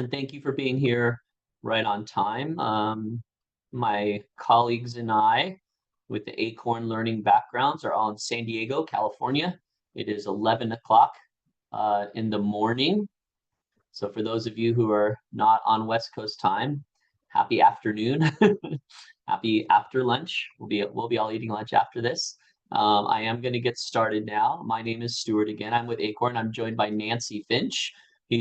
and thank you for being here right on time. My colleagues and I, with the Acorn Learning backgrounds, are all in San Diego, California. It is 11 o'clock in the morning. So for those of you who are not on West Coast time, happy afternoon. Happy after lunch. We'll be all eating lunch after this. I am going to get started now. My name is Stuart again. I'm with Acorn. I'm joined by Nancy Finch.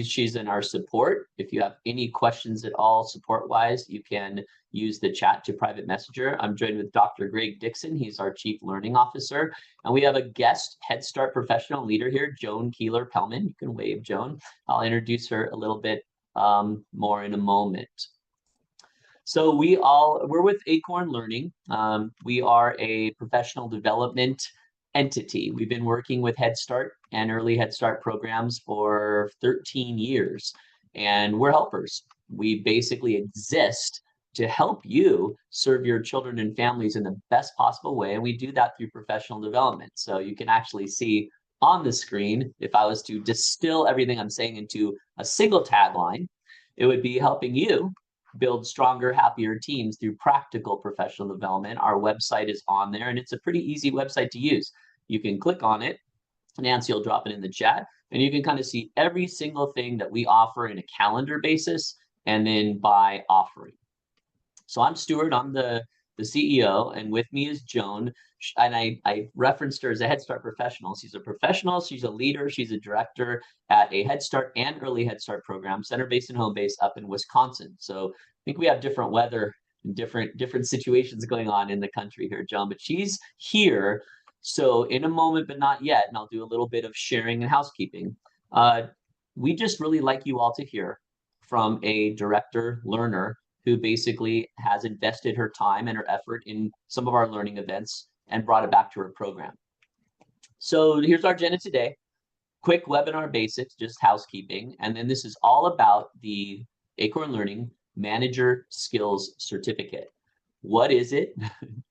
She's in our support. If you have any questions at all support-wise, you can use the chat to private messenger. I'm joined with Dr. Greg Dixon. He's our Chief Learning Officer. And we have a guest Head Start professional leader here, Joan Keeler-Pellman. You can wave, Joan. I'll introduce her a little bit more in a moment. So we're with Acorn Learning. We are a professional development entity. We've been working with Head Start and early Head Start programs for 13 years, and we're helpers. We basically exist to help you serve your children and families in the best possible way, and we do that through professional development. So you can actually see on the screen, if I was to distill everything I'm saying into a single tagline, it would be helping you build stronger, happier teams through practical professional development. Our website is on there, and it's a pretty easy website to use. You can click on it. Nancy will drop it in the chat, and you can kind of see every single thing that we offer in a calendar basis and then by offering. So I'm Stuart. I'm the CEO, and with me is Joan. And I referenced her as a Head Start professional. She's a professional, she's a leader, she's a director at a Head Start and early Head Start program, center-based and home-based up in Wisconsin. So I think we have different weather and different situations going on in the country here, Joan, but she's here. So in a moment, but not yet, and I'll do a little bit of sharing and housekeeping. We just really like you all to hear from a director learner who basically has invested her time and her effort in some of our learning events and brought it back to her program. So here's our agenda today. Quick webinar basics, just housekeeping. And then this is all about the Acorn Learning Manager Skills Certificate. What is it?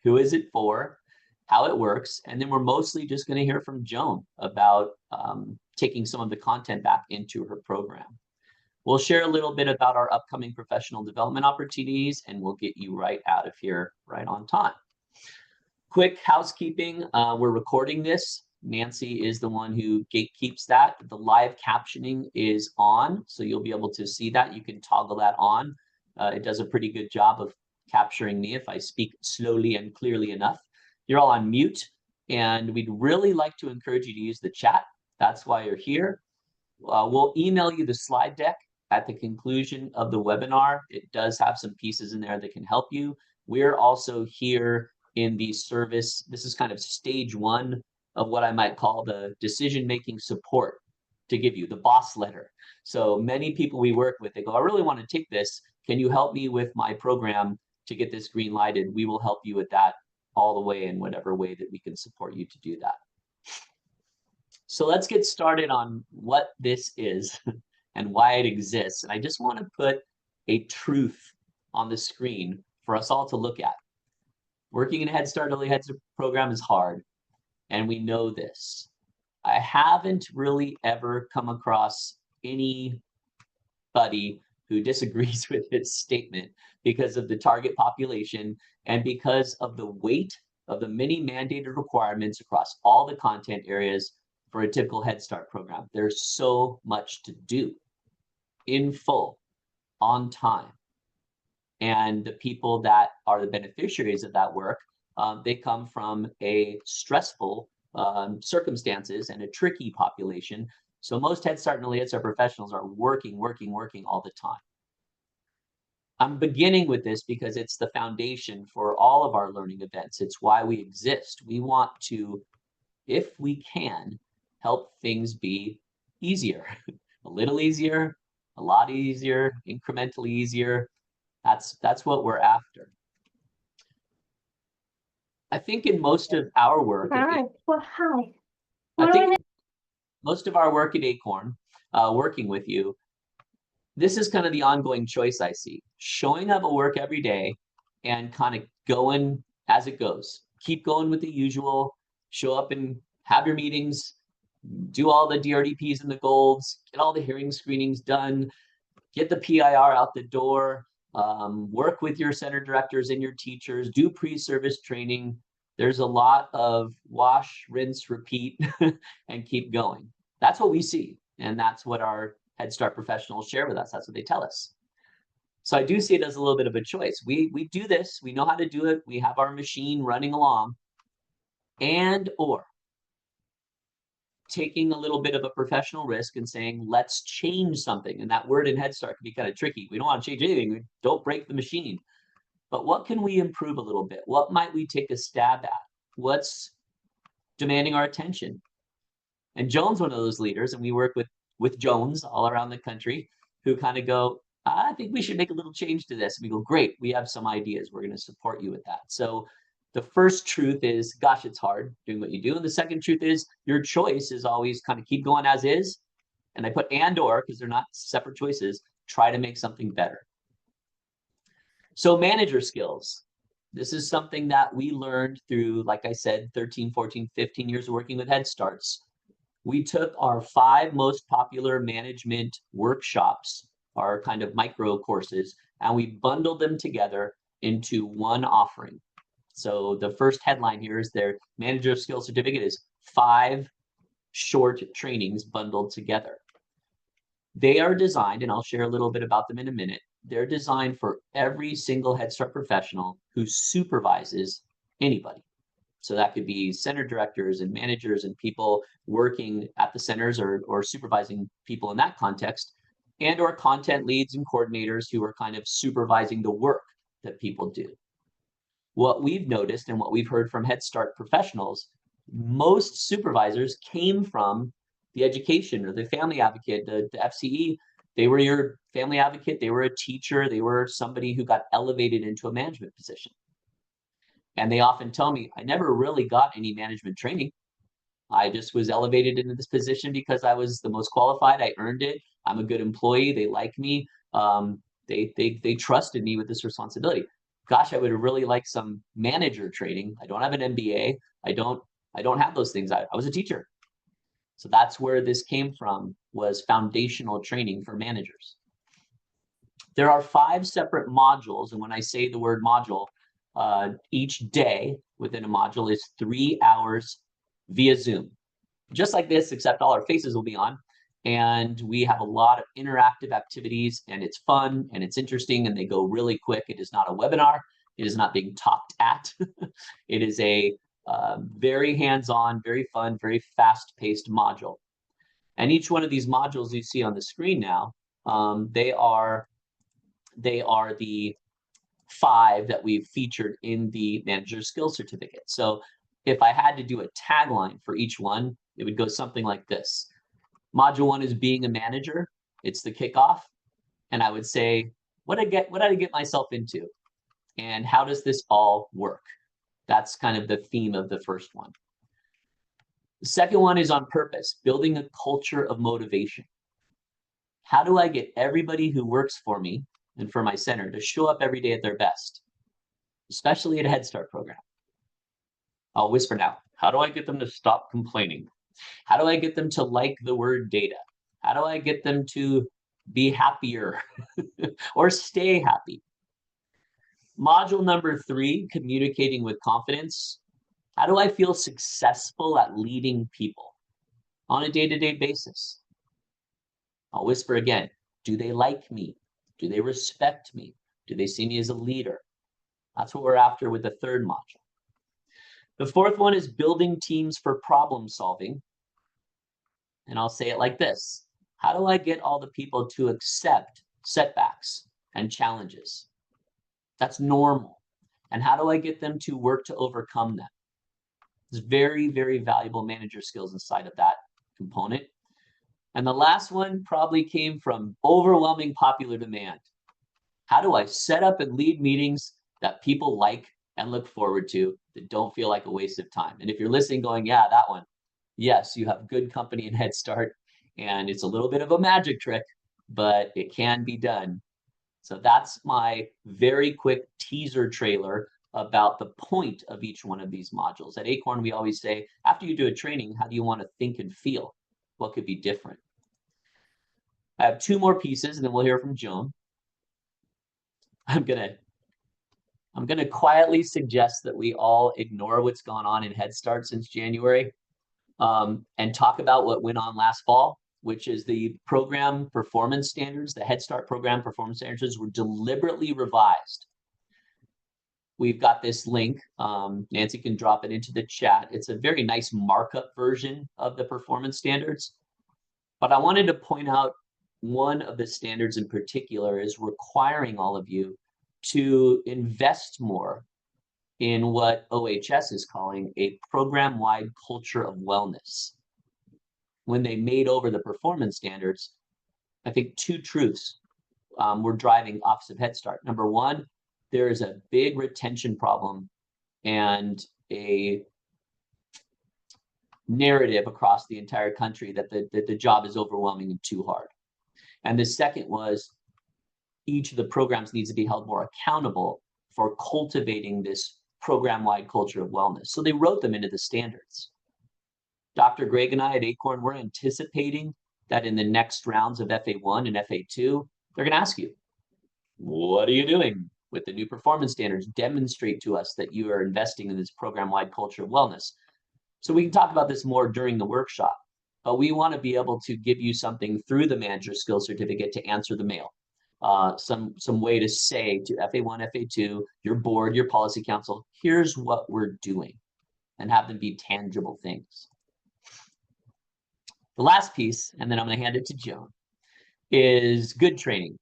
Who is it for? How it works? And then we're mostly just going to hear from Joan about taking some of the content back into her program. We'll share a little bit about our upcoming professional development opportunities, and we'll get you right out of here right on time. Quick housekeeping, we're recording this. Nancy is the one who gatekeeps that. The live captioning is on, so you'll be able to see that. You can toggle that on. It does a pretty good job of capturing me if I speak slowly and clearly enough. You're all on mute, and we'd really like to encourage you to use the chat. That's why you're here. We'll email you the slide deck at the conclusion of the webinar. It does have some pieces in there that can help you. We're also here in the service. This is kind of stage one of what I might call the decision-making support to give you, the boss letter. So many people we work with, they go, I really want to take this. Can you help me with my program to get this green lighted? We will help you with that all the way in whatever way that we can support you to do that. So let's get started on what this is and why it exists. And I just want to put a truth on the screen for us all to look at. Working in a Head Start early Head Start program is hard, and we know this. I haven't really ever come across anybody who disagrees with this statement because of the target population and because of the weight of the many mandated requirements across all the content areas for a typical Head Start program. There's so much to do in full, on time. And the people that are the beneficiaries of that work, they come from a stressful circumstances and a tricky population. So most Head Start and early Head Start professionals are working all the time. I'm beginning with this because it's the foundation for all of our learning events. It's why we exist. We want to, if we can, help things be easier, a little easier, a lot easier, incrementally easier. That's what we're after. I think in most of our work, I think most of our work at Acorn, working with you, this is kind of the ongoing choice I see. Showing up at work every day and kind of going as it goes. Keep going with the usual, show up and have your meetings, do all the DRDPs and the golds, get all the hearing screenings done, get the PIR out the door, work with your center directors and your teachers, do pre-service training. There's a lot of wash, rinse, repeat, and keep going. That's what we see. And that's what our Head Start professionals share with us. That's what they tell us. So I do see it as a little bit of a choice. We do this, we know how to do it, we have our machine running along, and or taking a little bit of a professional risk and saying, let's change something. And that word in Head Start can be kind of tricky. We don't want to change anything. We don't break the machine. But what can we improve a little bit? What might we take a stab at? What's demanding our attention? And Joan's one of those leaders, and we work with Joans all around the country who kind of go, I think we should make a little change to this. And we go, great, we have some ideas. We're going to support you with that. So the first truth is, gosh, it's hard doing what you do. And the second truth is your choice is always kind of keep going as is. And I put and or because they're not separate choices, try to make something better. So manager skills. This is something that we learned through, like I said, 13, 14, 15 years of working with Head Starts. We took our 5 most popular management workshops, our kind of micro courses, and we bundled them together into one offering. So the first headline here is their manager skill certificate is 5 short trainings bundled together. They are designed, and I'll share a little bit about them in a minute. They're designed for every single Head Start professional who supervises anybody. So that could be center directors and managers and people working at the centers or supervising people in that context, and or content leads and coordinators who are kind of supervising the work that people do. What we've noticed and what we've heard from Head Start professionals, most supervisors came from the education or the family advocate, the FCE. They were your family advocate, they were a teacher, they were somebody who got elevated into a management position. And they often tell me, I never really got any management training. I just was elevated into this position because I was the most qualified. I earned it. I'm a good employee. They like me. They trusted me with this responsibility. Gosh, I would really like some manager training. I don't have an MBA. I don't have those things. I was a teacher. So that's where this came from, was foundational training for managers. There are 5 separate modules. And when I say the word module, each day within a module is 3 hours via Zoom. Just like this, except all our faces will be on. And we have a lot of interactive activities, and it's fun and it's interesting, and they go really quick. It is not a webinar. It is not being talked at. It is a very hands-on, very fun, very fast-paced module. And each one of these modules you see on the screen now, they are the 5 that we've featured in the manager skills certificate. So if I had to do a tagline for each one, it would go something like this. Module 1 is being a manager. It's the kickoff. And I would say, what did I get myself into? And how does this all work? That's kind of the theme of the first one. The second one is on purpose, building a culture of motivation. How do I get everybody who works for me and for my center to show up every day at their best, especially at a Head Start program? I'll whisper now. How do I get them to stop complaining? How do I get them to like the word data? How do I get them to be happier or stay happy? Module number 3, communicating with confidence. How do I feel successful at leading people on a day-to-day basis? I'll whisper again. Do they like me? Do they respect me? Do they see me as a leader? That's what we're after with the 3rd module. The 4th one is building teams for problem solving. And I'll say it like this. How do I get all the people to accept setbacks and challenges? That's normal. And how do I get them to work to overcome them? There's very, very valuable manager skills inside of that component. And the last one probably came from overwhelming popular demand. How do I set up and lead meetings that people like and look forward to, that don't feel like a waste of time? And if you're listening going, yeah, that one, yes, you have good company and Head Start, and it's a little bit of a magic trick, but it can be done. So that's my very quick teaser trailer about the point of each one of these modules. At Acorn, we always say, after you do a training, how do you want to think and feel? What could be different? I have two more pieces, and then we'll hear from Joan. I'm gonna quietly suggest that we all ignore what's gone on in Head Start since January, and talk about what went on last fall, which is the program performance standards. The Head Start program performance standards were deliberately revised. We've got this link. Nancy can drop it into the chat. It's a very nice markup version of the performance standards. But I wanted to point out one of the standards in particular is requiring all of you to invest more in what OHS is calling a program-wide culture of wellness. When they made over the performance standards, I think two truths were driving Office of Head Start. Number one, there is a big retention problem and a narrative across the entire country that the job is overwhelming and too hard. And the second was each of the programs needs to be held more accountable for cultivating this program-wide culture of wellness. So they wrote them into the standards. Dr. Greg and I at Acorn, we're anticipating that in the next rounds of FA1 and FA2, they're going to ask you, what are you doing with the new performance standards? Demonstrate to us that you are investing in this program-wide culture of wellness. So we can talk about this more during the workshop, but we want to be able to give you something through the manager skills certificate to answer the mail. Some way to say to FA1, FA2, your board, your policy council, here's what we're doing, and have them be tangible things. The last piece, and then I'm going to hand it to Joan, is good training.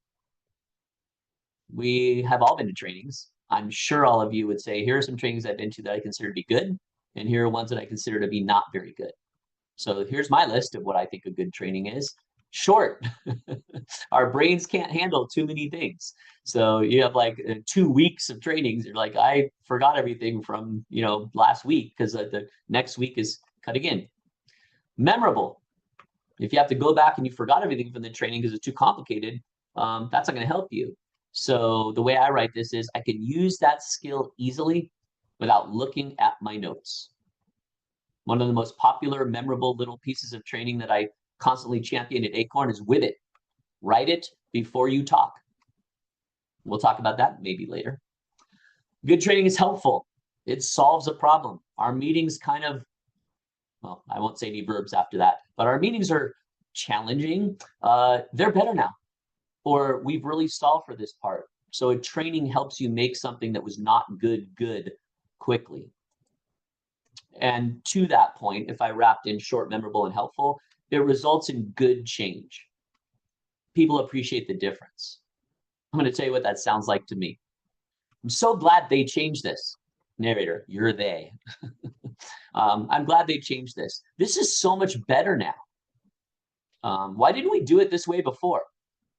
We have all been to trainings. I'm sure all of you would say, here are some trainings I've been to that I consider to be good, and here are ones that I consider to be not very good. So here's my list of what I think a good training is. Short. Our brains can't handle too many things. So you have like 2 weeks of trainings. You're like, I forgot everything from last week because the next week is cutting in. Memorable. If you have to go back and you forgot everything from the training because it's too complicated, that's not going to help you. So the way I write this is I can use that skill easily without looking at my notes. One of the most popular, memorable little pieces of training that I constantly champion at Acorn is with it. Write it before you talk. We'll talk about that maybe later. Good training is helpful. It solves a problem. Our meetings kind of, well, I won't say any verbs after that, but our meetings are challenging. They're better now, or we've really solved for this part. So a training helps you make something that was not good quickly. And to that point, if I wrapped in short, memorable, and helpful, it results in good change. People appreciate the difference. I'm going to tell you what that sounds like to me. I'm so glad they changed this. Narrator, you're they. I'm glad they changed this. This is so much better now. Why didn't we do it this way before?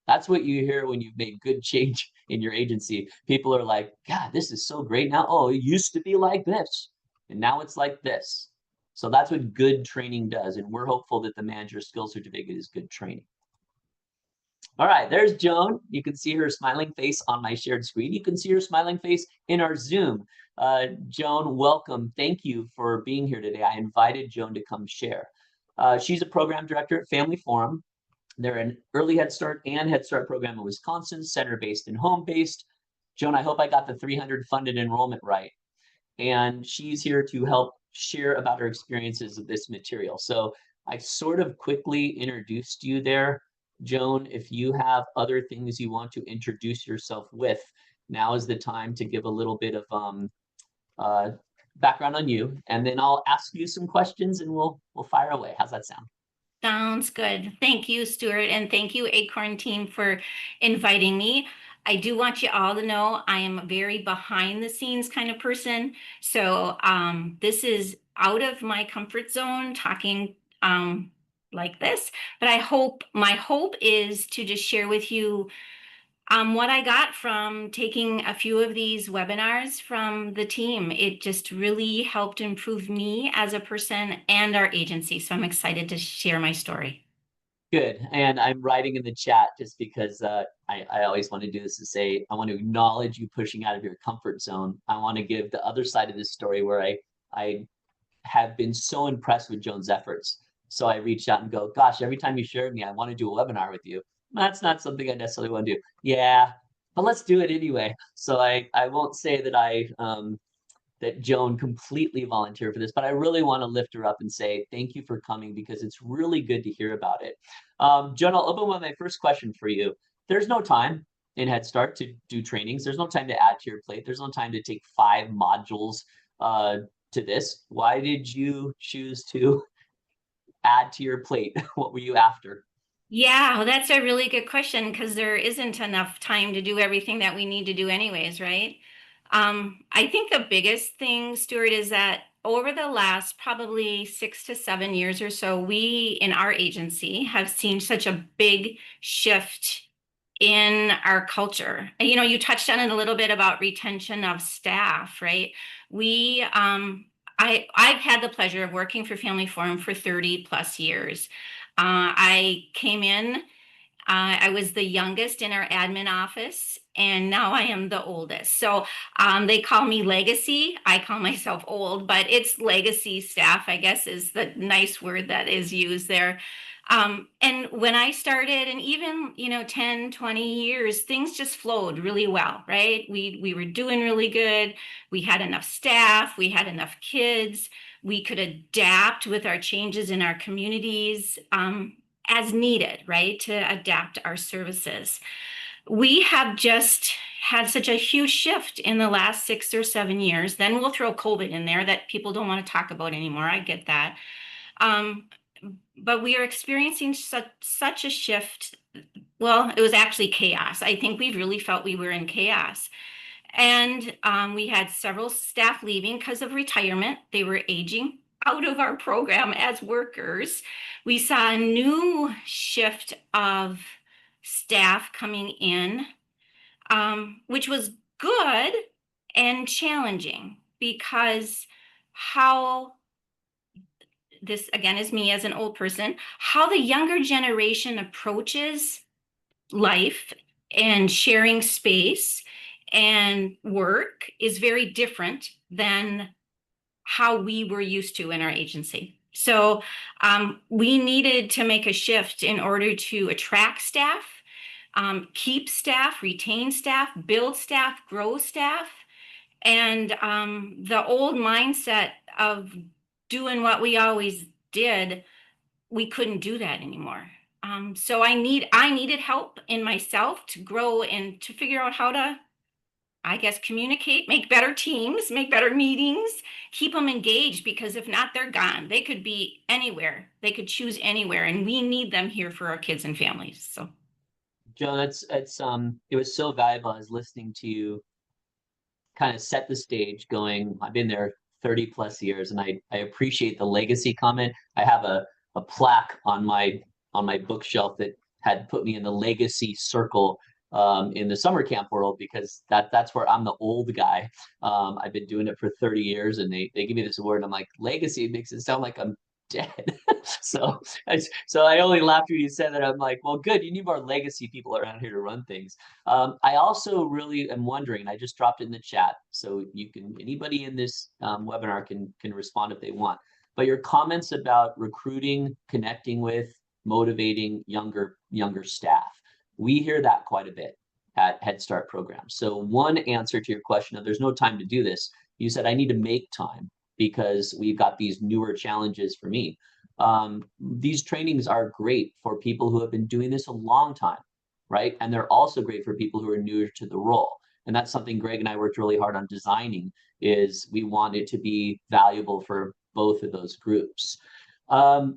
That's what you hear when you've made good change in your agency. People are like, God, this is so great now. Oh, it used to be like this, and now it's like this. So that's what good training does, and we're hopeful that the manager skills certificate is good training. All right, there's Joan. You can see her smiling face on my shared screen. You can see her smiling face in our Zoom. Joan, welcome. Thank you for being here today. I invited Joan to come share. She's a program director at Family Forum. They're an early Head Start and Head Start program in Wisconsin, center-based and home-based. Joan, I hope I got the 300 funded enrollment right. And she's here to help share about her experiences of this material. So I sort of quickly introduced you there. Joan, if you have other things you want to introduce yourself with, now is the time to give a little bit of background on you, and then I'll ask you some questions and we'll fire away. How's that sound? Sounds good. Thank you, Stuart, and thank you, Acorn team, for inviting me. I do want you all to know I am a very behind the scenes kind of person. So this is out of my comfort zone talking like this, but my hope is to just share with you what I got from taking a few of these webinars from the team. It just really helped improve me as a person and our agency. So I'm excited to share my story. Good. And I'm writing in the chat just because I always want to do this to say, I want to acknowledge you pushing out of your comfort zone. I want to give the other side of this story where I have been so impressed with Joan's efforts. So I reached out and go, gosh, every time you share with me, I want to do a webinar with you. that's not something I necessarily want to do. Yeah, but let's do it anyway. So I won't say that that Joan completely volunteered for this, but I really want to lift her up and say thank you for coming because it's really good to hear about it. Joan, I'll open with my first question for you. There's no time in Head Start to do trainings. There's no time to add to your plate. There's no time to take 5 modules uh, to this. Why did you choose to add to your plate? What were you after? Yeah, well, that's a really good question because there isn't enough time to do everything that we need to do anyways, right? I think the biggest thing, Stuart, is that over the last probably 6 to 7 years or so, we in our agency have seen such a big shift in our culture. You know, you touched on it a little bit about retention of staff, right? We, I've had the pleasure of working for Family Forum for 30 plus years. I came in I was the youngest in our admin office, and now I am the oldest. So they call me legacy. I call myself old, but it's legacy staff, I guess, is the nice word that is used there. And when I started, and even, 10, 20 years, things just flowed really well, right? We were doing really good. We had enough staff, we had enough kids, we could adapt with our changes in our communities. As needed, right, to adapt our services. We have just had such a huge shift in the last 6 or 7 years. Then we'll throw COVID in there that people don't want to talk about anymore. I get that. Um, but we are experiencing such a shift. Well, it was actually chaos. I think we really felt we were in chaos. And we had several staff leaving because of retirement. They were aging out of our program as workers. We saw a new shift of staff coming in, which was good and challenging because how this again is me as an old person, how the younger generation approaches life and sharing space and work is very different than how we were used to in our agency. So we needed to make a shift in order to attract staff, keep staff, retain staff, build staff, grow staff. And the old mindset of doing what we always did, we couldn't do that anymore. So I needed help in myself to grow and to figure out how to, I guess, communicate, make better teams, make better meetings, keep them engaged because if not, they're gone. They could be anywhere. They could choose anywhere, and we need them here for our kids and families. So Joan, it was so valuable. I was listening to you kind of set the stage going, I've been there 30 plus years and I appreciate the legacy comment. I have a plaque on my bookshelf that had put me in the legacy circle in the summer camp world because that's where I'm the old guy. I've been doing it for 30 years and they give me this award and I'm like, legacy makes it sound like I'm dead. so so I only laughed when you said that. I'm like, well, good. You need more legacy people around here to run things. I also really am wondering, and I just dropped it in the chat, so you can anybody in this webinar can respond if they want. But your comments about recruiting, connecting with, motivating younger staff, we hear that quite a bit at Head Start programs. So one answer to your question of there's no time to do this, you said I need to make time because we've got these newer challenges for me. These trainings are great for people who have been doing this a long time, right? And they're also great for people who are newer to the role. And that's something Greg and I worked really hard on designing is we want it to be valuable for both of those groups.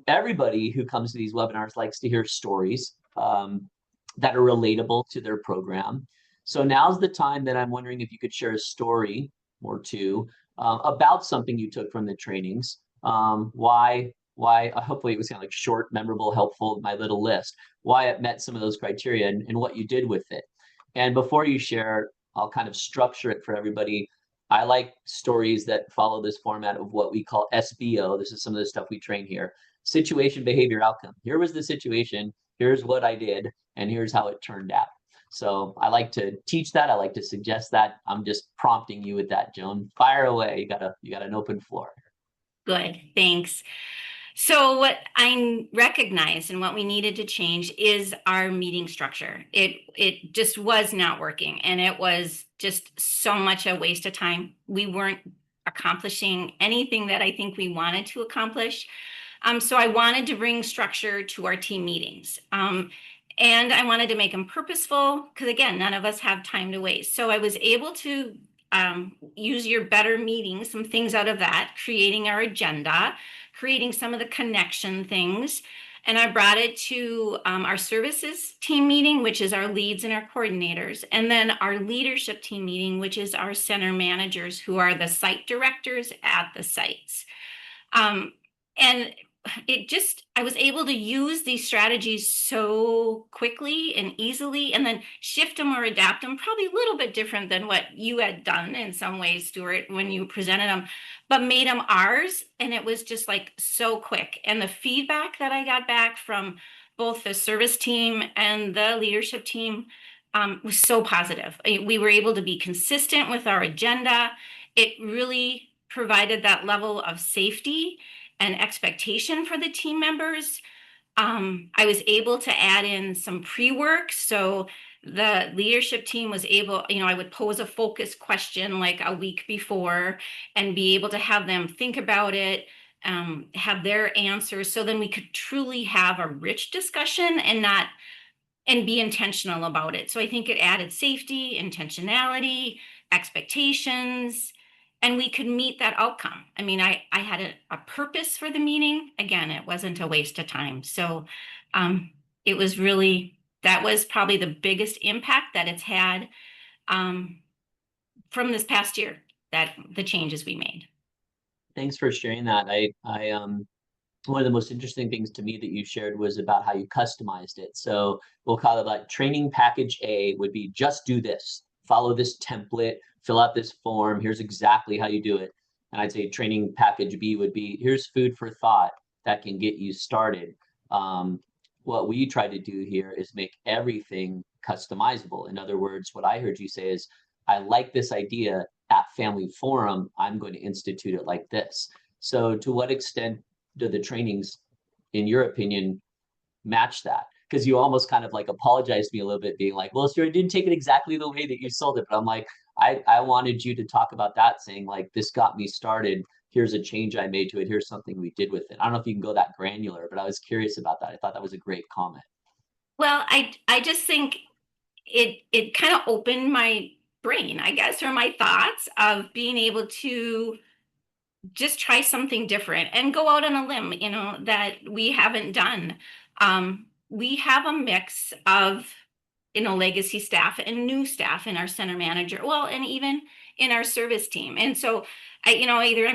Everybody who comes to these webinars likes to hear stories that are relatable to their program. So now's the time that I'm wondering if you could share a story or two about something you took from the trainings. Why, hopefully it was kind of like short, memorable, helpful, my little list, why it met some of those criteria and what you did with it. And before you share, I'll kind of structure it for everybody. I like stories that follow this format of what we call SBO. This is some of the stuff we train here. Situation, behavior, outcome. Here was the situation. Here's what I did, and here's how it turned out. So I like to teach that. I like to suggest that. I'm just prompting you with that, Joan. Fire away. You got an open floor. good, thanks. So what I recognized and what we needed to change is our meeting structure. It just was not working, and it was just so much a waste of time. We weren't accomplishing anything that I think we wanted to accomplish. So I wanted to bring structure to our team meetings. And I wanted to make them purposeful because, again, none of us have time to waste. So I was able to use your better meetings, some things out of that, creating our agenda, creating some of the connection things. And I brought it to our services team meeting, which is our leads and our coordinators, and then our leadership team meeting, which is our center managers, who are the site directors at the sites. Um, and I was able to use these strategies so quickly and easily, and then shift them or adapt them, probably a little bit different than what you had done in some ways, Stuart, when you presented them, but made them ours. And it was just like so quick. And the feedback that I got back from both the service team and the leadership team was so positive. We were able to be consistent with our agenda. It really provided that level of safety and expectation for the team members. I was able to add in some pre-work. So the leadership team was able, I would pose a focus question like a week before and be able to have them think about it, have their answers. So then we could truly have a rich discussion and be intentional about it. So I think it added safety, intentionality, expectations, and we could meet that outcome. I mean, I had a purpose for the meeting. Again, it wasn't a waste of time. So it was really, that was probably the biggest impact that it's had from this past year, that the changes we made. Thanks for sharing that. One of the most interesting things to me that you shared was about how you customized it. So we'll call it like training package A would be just do this, follow this template, fill out this form. Here's exactly how you do it. And I'd say training package B would be here's food for thought that can get you started. What we try to do here is make everything customizable. In other words, what I heard you say is, I like this idea at Family Forum. I'm going to institute it like this. So to what extent do the trainings, in your opinion, match that? Because you almost kind of like apologized to me a little bit, being like, well, Stuart, I didn't take it exactly the way that you sold it. But I'm like, I wanted you to talk about that, saying like, this got me started. Here's a change I made to it. Here's something we did with it. I don't know if you can go that granular, but I was curious about that. I thought that was a great comment. Well, I just think it kind of opened my brain, I guess, or my thoughts of being able to just try something different and go out on a limb, that we haven't done. We have a mix of, legacy staff and new staff in our center manager, well, and even in our service team. And so either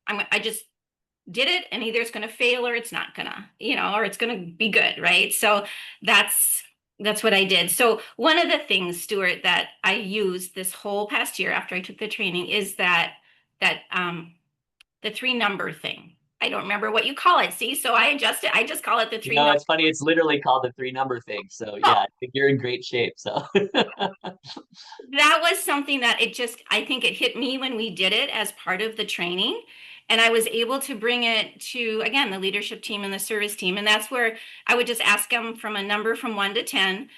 I just did it, and either it's going to fail or it's not gonna, or it's going to be good, right? So that's what I did. So one of the things, Stuart, that I used this whole past year after I took the training is that the three number thing. I don't remember what you call it. See, so I adjusted. I just call it the You three know, number. it's funny. It's literally called the three number thing. So yeah, Oh, I think you're in great shape. So that was something that I think it hit me when we did it as part of the training. And I was able to bring it to, again, the leadership team and the service team. And that's where I would just ask them from a number from 1 to 10,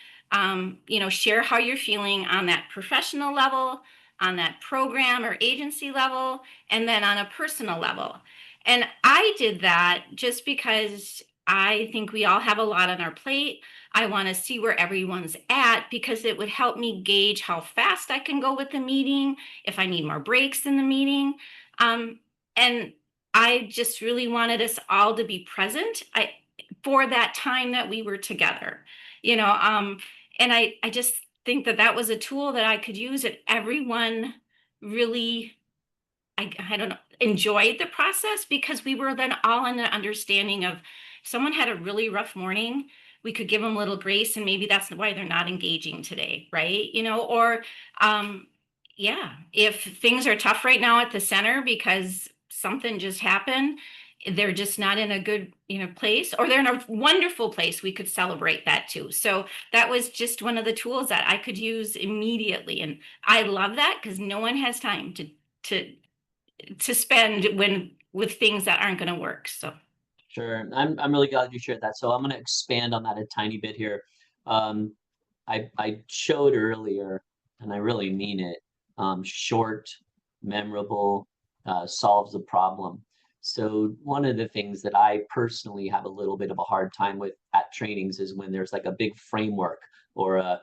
share how you're feeling on that professional level, on that program or agency level, and then on a personal level. And I did that just because I think we all have a lot on our plate. I want to see where everyone's at because it would help me gauge how fast I can go with the meeting, if I need more breaks in the meeting. And I just really wanted us all to be present for that time that we were together, and I just think that that was a tool that I could use, and everyone really, I don't know, enjoyed the process because we were then all in the understanding of if someone had a really rough morning, we could give them a little grace, and maybe that's why they're not engaging today, right? Or yeah, if things are tough right now at the center because something just happened, they're just not in a good, place, or they're in a wonderful place, we could celebrate that too. So that was just one of the tools that I could use immediately. And I love that because no one has time to spend with things that aren't going to work. So Sure. I'm really glad you shared that. So I'm going to expand on that a tiny bit here. Um, I showed earlier, and I really mean it, short, memorable, solves a problem. So one of the things that I personally have a little bit of a hard time with at trainings is when there's like a big framework or a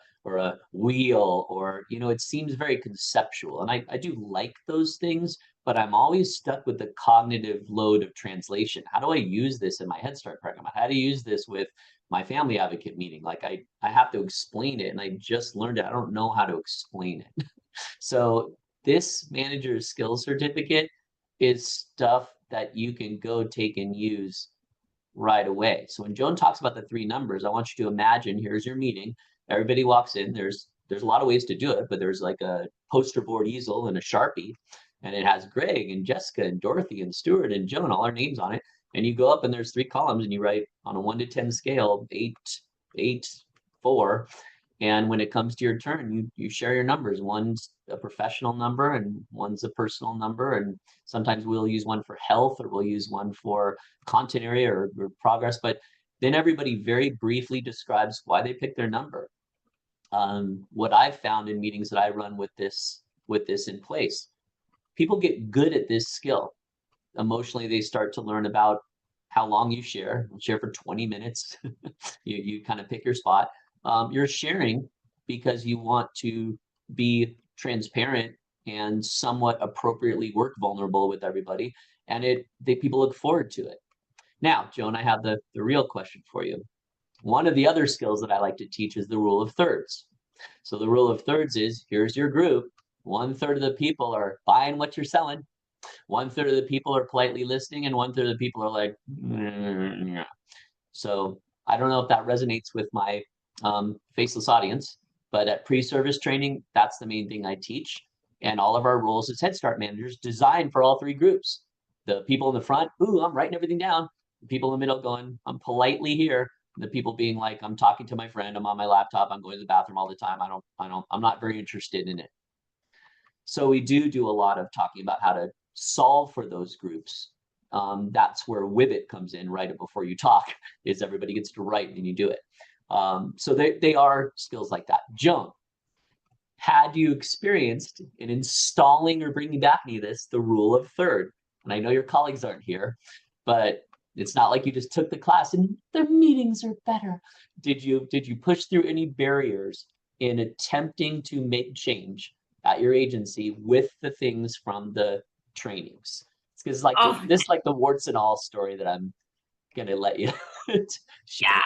wheel, or it seems very conceptual. And I do like those things, but I'm always stuck with the cognitive load of translation. How do I use this in my Head Start program? How do you use this with my family advocate meeting? Like I have to explain it, and I just learned it. I don't know how to explain it. So this manager's skills certificate is stuff that you can go take and use right away. So when Joan talks about the three numbers, I want you to imagine here's your meeting. Everybody walks in. There's a lot of ways to do it, but there's like a poster board easel and a Sharpie, and it has Greg and Jessica and Dorothy and Stuart and Joan, all our names on it. And you go up and there's three columns and you write on a 1 to 10 scale, 8, 8, 4. And when it comes to your turn, you share your numbers. One's a professional number and one's a personal number. And sometimes we'll use one for health, or we'll use one for content area or progress. But then everybody very briefly describes why they picked their number. What I've found in meetings that I run with this in place, people get good at this skill. Emotionally, they start to learn about how long you share. We'll share for 20 minutes. You kind of pick your spot. You're sharing because you want to be transparent and somewhat appropriately work vulnerable with everybody, and people look forward to it. Now, Joan, I have the real question for you. One of the other skills that I like to teach is the rule of thirds. So the rule of thirds is, here's your group. 1/3 of the people are buying what you're selling. 1/3 of the people are politely listening, and 1/3 of the people are like, "Mm." So I don't know if that resonates with my faceless audience, but at pre-service training, that's the main thing I teach. And all of our roles as Head Start managers designed for all three groups. The people in the front, ooh, I'm writing everything down. The people in the middle going, I'm politely here. The people being like, I'm talking to my friend, I'm on my laptop, I'm going to the bathroom all the time. I'm not very interested in it. So we do a lot of talking about how to solve for those groups. That's where Wibbit comes in, right before you talk, is everybody gets to write and then you do it. So they are skills like that. Joan, had you experienced in installing or bringing back any of this, the rule of third? And I know your colleagues aren't here, but it's not like you just took the class and their meetings are better. Did you push through any barriers in attempting to make change at your agency with the things from the trainings? Because like Oh, this, like the warts and all story that I'm gonna let you share. yeah.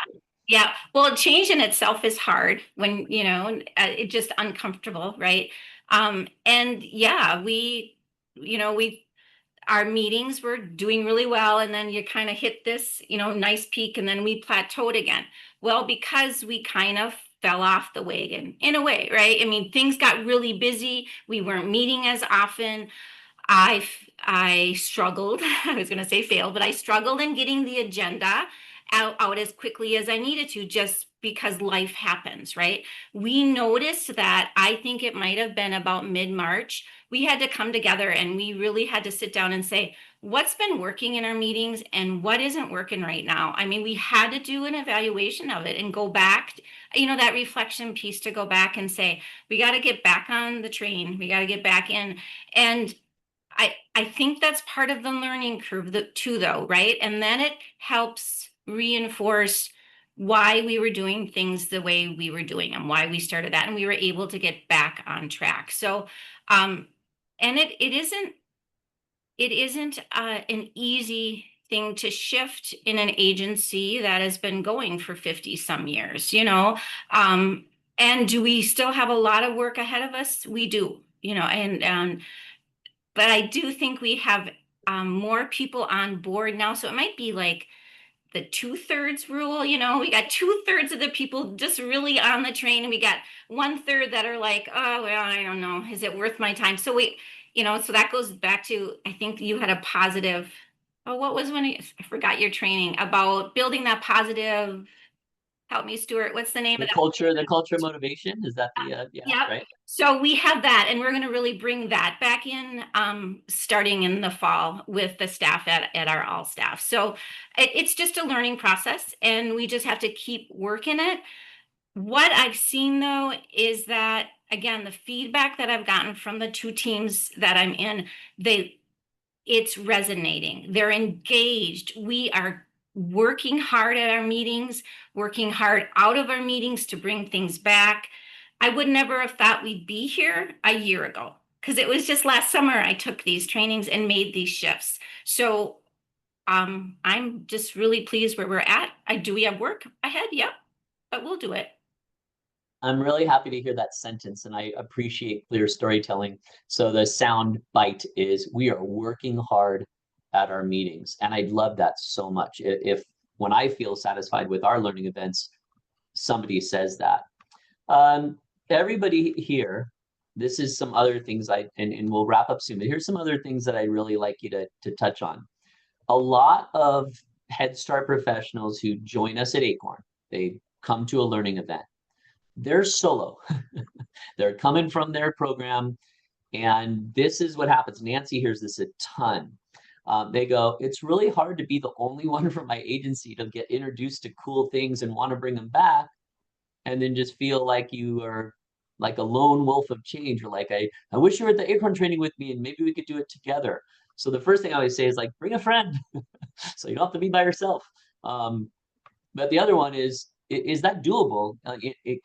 Yeah. Well, change in itself is hard when, it's just uncomfortable, right? And yeah, we our meetings were doing really well, and then you kind of hit this nice peak, and then we plateaued again. Well, because we kind of fell off the wagon in a way, right? I mean, things got really busy, we weren't meeting as often. I struggled. I was going to say failed, but I struggled in getting the agenda out as quickly as I needed to, just because life happens, right? We noticed that, I think it might have been about mid-March, we had to come together and we really had to sit down and say, what's been working in our meetings and what isn't working right now? I mean, we had to do an evaluation of it and go back, that reflection piece, to go back and say, we got to get back on the train. We got to get back in. And I think that's part of the learning curve too, though, right? And then it helps reinforce why we were doing things the way we were doing them, why we started that, and we were able to get back on track. So, and it isn't an easy thing to shift in an agency that has been going for 50 some years. And do we still have a lot of work ahead of us? We do, and but I do think we have more people on board now. So it might be like the 2/3 rule. We got 2/3 of the people just really on the train, and we got 1/3 that are like, oh, well, I don't know. Is it worth my time? So that goes back to, I think you had a positive, oh, what was I forgot your training about building that positive. Help me, Stuart. What's the name of The culture motivation. Is that the, yeah, Yep. right? So we have that, and we're going to really bring that back in starting in the fall with the staff at our all staff. So it's just a learning process, and we just have to keep working it. What I've seen though is that, again, the feedback that I've gotten from the two teams that I'm in, it's resonating. They're engaged. We are working hard at our meetings, working hard out of our meetings to bring things back. I would never have thought we'd be here a year ago because it was just last summer I took these trainings and made these shifts. So I'm just really pleased where we're at. Do we have work ahead? Yep, but we'll do it. I'm really happy to hear that sentence, and I appreciate clear storytelling. So the sound bite is we are working hard at our meetings, and I love that so much. If when I feel satisfied with our learning events, somebody says that. Everybody here, this is some other things and we'll wrap up soon, but here's some other things that I really like you to touch on. A lot of Head Start professionals who join us at Acorn, they come to a learning event. They're solo. They're coming from their program, and this is what happens. Nancy hears this a ton. They go, it's really hard to be the only one from my agency to get introduced to cool things and want to bring them back, and then just feel like you are like a lone wolf of change, or like, I wish you were at the Acorn training with me and maybe we could do it together. So the first thing I always say is like, bring a friend so you don't have to be by yourself. But the other one is that doable?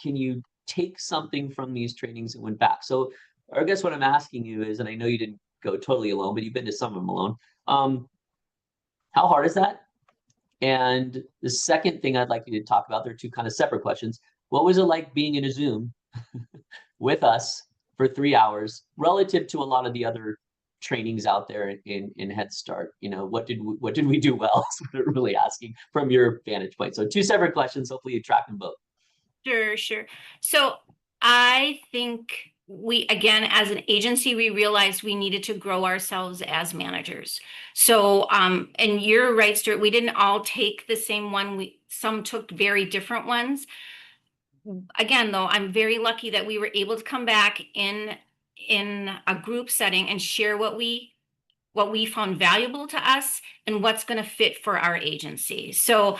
Can you take something from these trainings and went back? So I guess what I'm asking you is, and I know you didn't go totally alone, but you've been to some of them alone. How hard is that? And the second thing I'd like you to talk about, there are two kind of separate questions. What was it like being in a Zoom with us for 3 hours relative to a lot of the other trainings out there in Head Start? You know, what did we do well? Is what I'm really asking from your vantage point. So two separate questions. Hopefully you track them both. Sure, sure. So I think again, as an agency, we realized we needed to grow ourselves as managers. So, and you're right, Stuart, we didn't all take the same one. Some took very different ones. Again, though, I'm very lucky that we were able to come back in a group setting and share what we found valuable to us and what's going to fit for our agency. So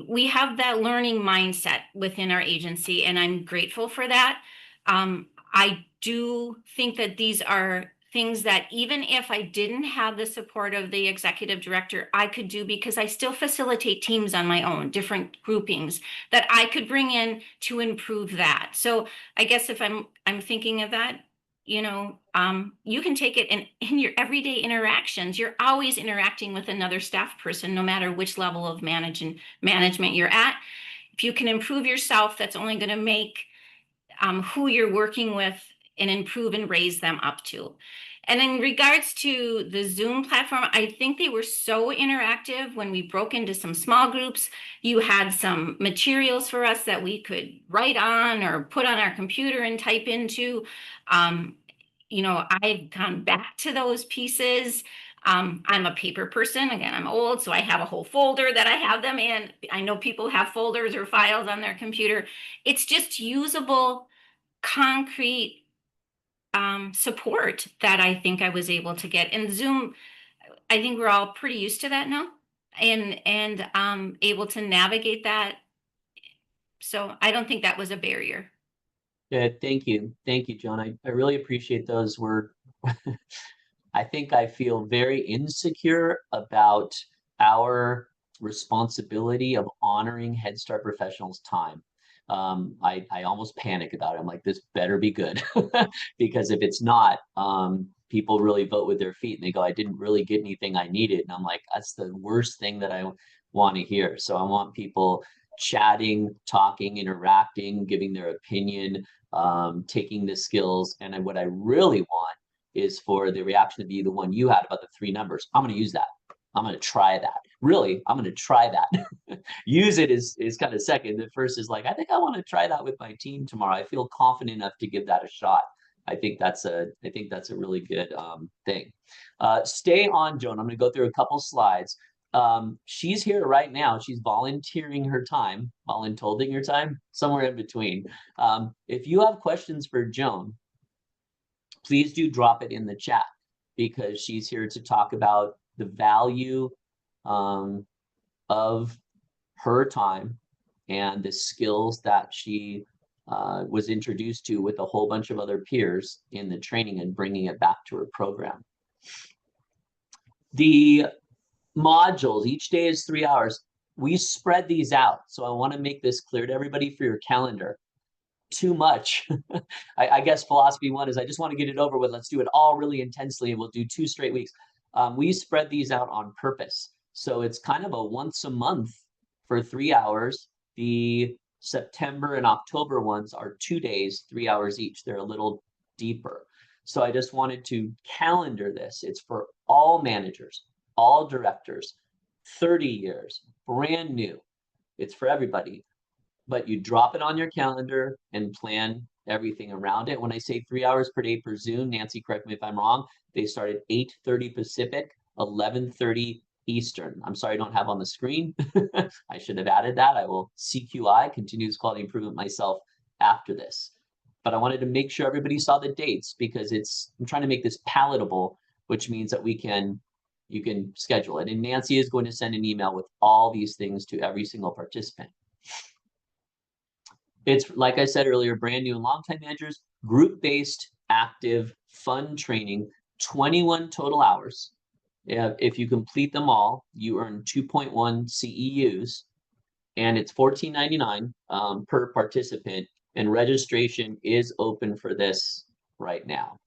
we have that learning mindset within our agency, and I'm grateful for that. I do think that these are things that even if I didn't have the support of the executive director, I could do because I still facilitate teams on my own, different groupings that I could bring in to improve that. So I guess if I'm thinking of that, you can take it in your everyday interactions. You're always interacting with another staff person, no matter which level of management you're at. If you can improve yourself, that's only going to make who you're working with and improve and raise them up to. And in regards to the Zoom platform, I think they were so interactive when we broke into some small groups. You had some materials for us that we could write on or put on our computer and type into. I've gone back to those pieces. I'm a paper person. Again, I'm old, so I have a whole folder that I have them in. I know people have folders or files on their computer. It's just usable, concrete support that I think I was able to get. And Zoom, I think we're all pretty used to that now and able to navigate that. So I don't think that was a barrier. Yeah, thank you. Thank you, John. I really appreciate those. I think I feel very insecure about our responsibility of honoring Head Start professionals' time. I almost panic about it. I'm like, this better be good. Because if it's not, people really vote with their feet and they go, I didn't really get anything I needed. And I'm like, that's the worst thing that I want to hear. So I want people chatting, talking, interacting, giving their opinion, taking the skills. And what I really want is for the reaction to be the one you had about the three numbers. I'm going to use that. I'm going to try that. Really, I'm going to try that. Use it is kind of second. The first is like, I think I want to try that with my team tomorrow. I feel confident enough to give that a shot. I think that's a really good thing. Stay on, Joan. I'm going to go through a couple slides. She's here right now. She's volunteering her time, voluntolding her time, somewhere in between. If you have questions for Joan, please do drop it in the chat because she's here to talk about the value of her time and the skills that she was introduced to with a whole bunch of other peers in the training and bringing it back to her program. The modules, each day is 3 hours. We spread these out. So I want to make this clear to everybody for your calendar. Too much. I guess philosophy one is I just want to get it over with. Let's do it all really intensely and we'll do 2 straight weeks. We spread these out on purpose. So it's kind of a once a month for 3 hours. The September and October ones are 2 days, 3 hours each. They're a little deeper. So I just wanted to calendar this. It's for all managers, all directors, 30 years, brand new. It's for everybody. But you drop it on your calendar and plan everything around it. When I say 3 hours per day per Zoom, Nancy, correct me if I'm wrong, they start at 8:30 Pacific, 11:30 Eastern. I'm sorry I don't have on the screen. I should have added that. I will CQI, continuous quality improvement myself after this. But I wanted to make sure everybody saw the dates because I'm trying to make this palatable, which means that you can schedule it. And Nancy is going to send an email with all these things to every single participant. It's, like I said earlier, brand new and longtime managers, group-based, active, fun training, 21 total hours. If you complete them all, you earn 2.1 CEUs, and it's $14.99 per participant, and registration is open for this right now.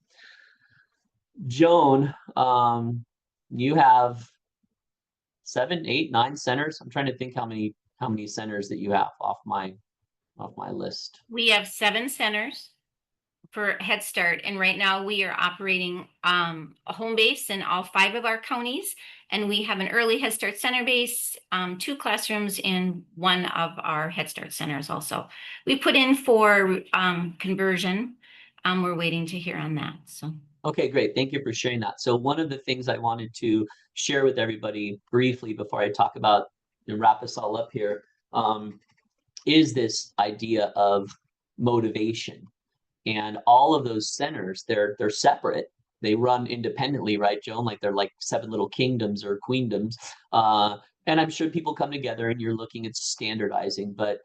Joan, you have 7, 8, 9 centers. I'm trying to think how many centers that you have off my list. We have 7 centers for Head Start, and right now we are operating a home base in all 5 of our counties, and we have an early Head Start center base, 2 classrooms in one of our Head Start centers also. We put in for conversion. We're waiting to hear on that. So. Okay, great. Thank you for sharing that. So one of the things I wanted to share with everybody briefly before I talk about and wrap us all up here is this idea of motivation. And all of those centers, they're separate. They run independently, right, Joan? Like they're like 7 little kingdoms or queendoms. And I'm sure people come together and you're looking at standardizing, but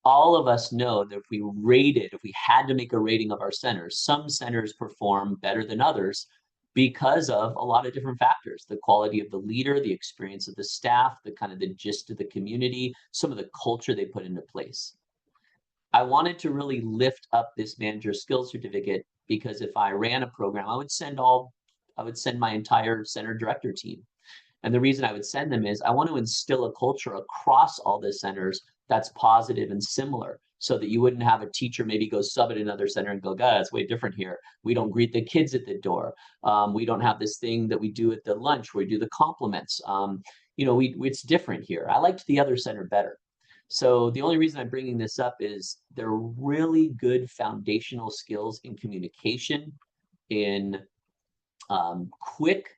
all of us know that if we had to make a rating of our centers, some centers perform better than others because of a lot of different factors: the quality of the leader, the experience of the staff, the kind of the gist of the community, some of the culture they put into place. I wanted to really lift up this manager skills certificate because if I ran a program, I would send my entire center director team. And the reason I would send them is I want to instill a culture across all the centers that's positive and similar, so that you wouldn't have a teacher maybe go sub at another center and go, God, it's way different here. We don't greet the kids at the door. We don't have this thing that we do at the lunch where we do the compliments. It's different here. I liked the other center better. So the only reason I'm bringing this up is they're really good foundational skills in communication, in quick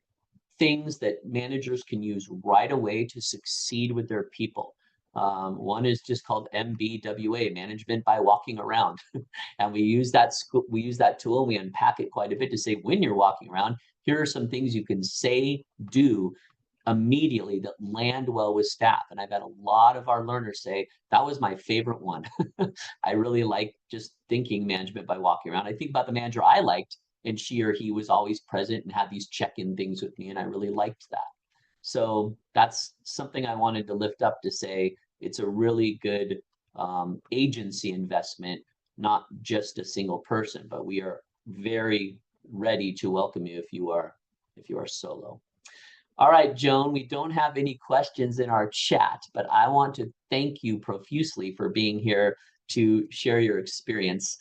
things that managers can use right away to succeed with their people. One is just called MBWA, Management by Walking Around. And we use that tool and we unpack it quite a bit to say, when you're walking around, here are some things you can say, do immediately that land well with staff. And I've had a lot of our learners say, that was my favorite one. I really like just thinking management by walking around. I think about the manager I liked, and she or he was always present and had these check-in things with me, and I really liked that. So that's something I wanted to lift up to say it's a really good agency investment, not just a single person, but we are very ready to welcome you if you are solo. All right, Joan, we don't have any questions in our chat, but I want to thank you profusely for being here to share your experience.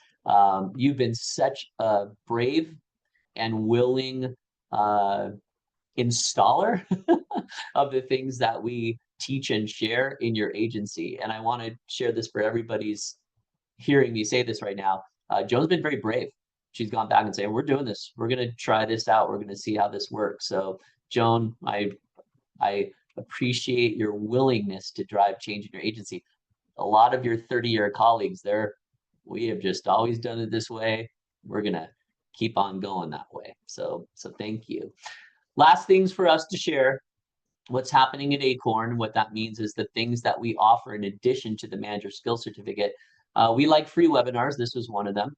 You've been such a brave and willing installer of the things that we teach and share in your agency. And I want to share this for everybody's hearing me say this right now. Joan's been very brave. She's gone back and saying, we're doing this. We're going to try this out. We're going to see how this works. So Joan, I appreciate your willingness to drive change in your agency. A lot of your 30-year colleagues, we have just always done it this way. We're gonna keep on going that way. So thank you. Last things for us to share. What's happening at Acorn, what that means is the things that we offer in addition to the manager skill certificate. We like free webinars. This was one of them.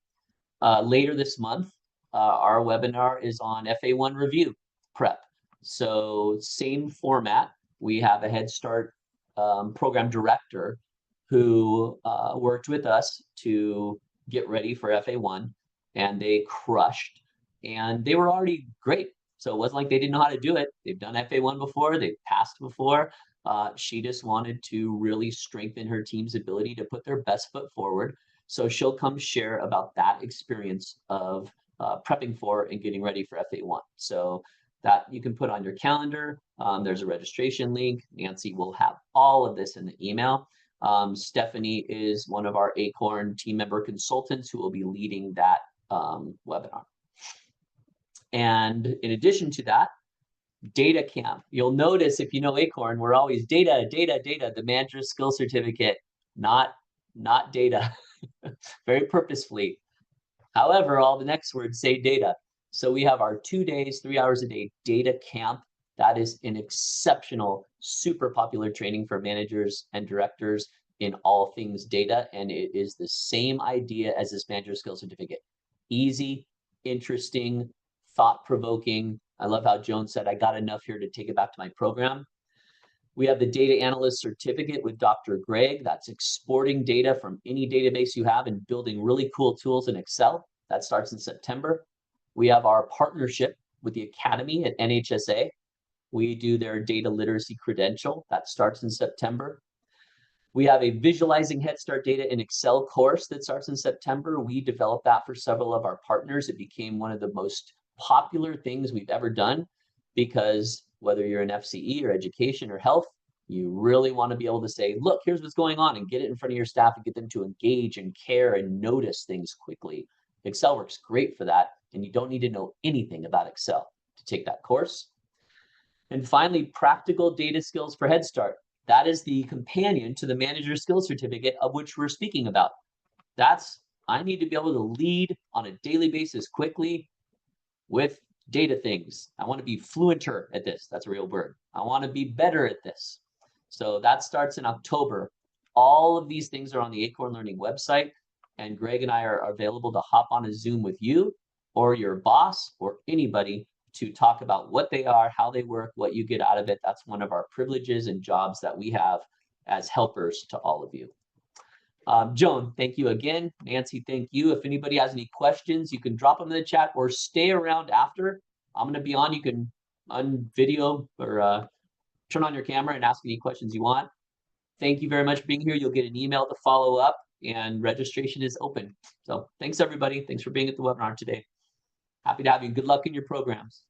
Later this month, our webinar is on FA1 review prep. So same format. We have a Head Start program director who worked with us to get ready for FA1, and they crushed. And they were already great. So it wasn't like they didn't know how to do it. They've done FA1 before, they've passed before. She just wanted to really strengthen her team's ability to put their best foot forward. So she'll come share about that experience of prepping for and getting ready for FA1. So that you can put on your calendar. There's a registration link. Nancy will have all of this in the email. Stephanie is one of our Acorn team member consultants who will be leading that webinar. And in addition to that, data camp. You'll notice if you know Acorn, we're always data, data, data, the manager skill certificate, not data, very purposefully. However, all the next words say data. So we have our 2 days, 3 hours a day data camp. That is an exceptional, super popular training for managers and directors in all things data. And it is the same idea as this manager skill certificate. Easy, interesting, thought-provoking. I love how Joan said, I got enough here to take it back to my program. We have the data analyst certificate with Dr. Greg. That's exporting data from any database you have and building really cool tools in Excel. That starts in September. We have our partnership with the Academy at NHSA. We do their data literacy credential. That starts in September. We have a Visualizing Head Start Data in Excel course that starts in September. We developed that for several of our partners. It became one of the most popular things we've ever done because whether you're in FCE or education or health, you really want to be able to say, look, here's what's going on and get it in front of your staff and get them to engage and care and notice things quickly. Excel works great for that, and you don't need to know anything about Excel to take that course. And finally, practical data skills for Head Start. That is the companion to the manager skills certificate of which we're speaking about. I need to be able to lead on a daily basis quickly with data things. I want to be fluenter at this. That's a real word. I want to be better at this. So that starts in October. All of these things are on the Acorn Learning website, and Greg and I are available to hop on a Zoom with you or your boss or anybody to talk about what they are, how they work, what you get out of it. That's one of our privileges and jobs that we have as helpers to all of you. Joan, thank you again. Nancy, thank you. If anybody has any questions, you can drop them in the chat or stay around after. I'm going to be on. You can unvideo or turn on your camera and ask any questions you want. Thank you very much for being here. You'll get an email to follow up, and registration is open. So thanks, everybody. Thanks for being at the webinar today. Happy to have you. Good luck in your programs.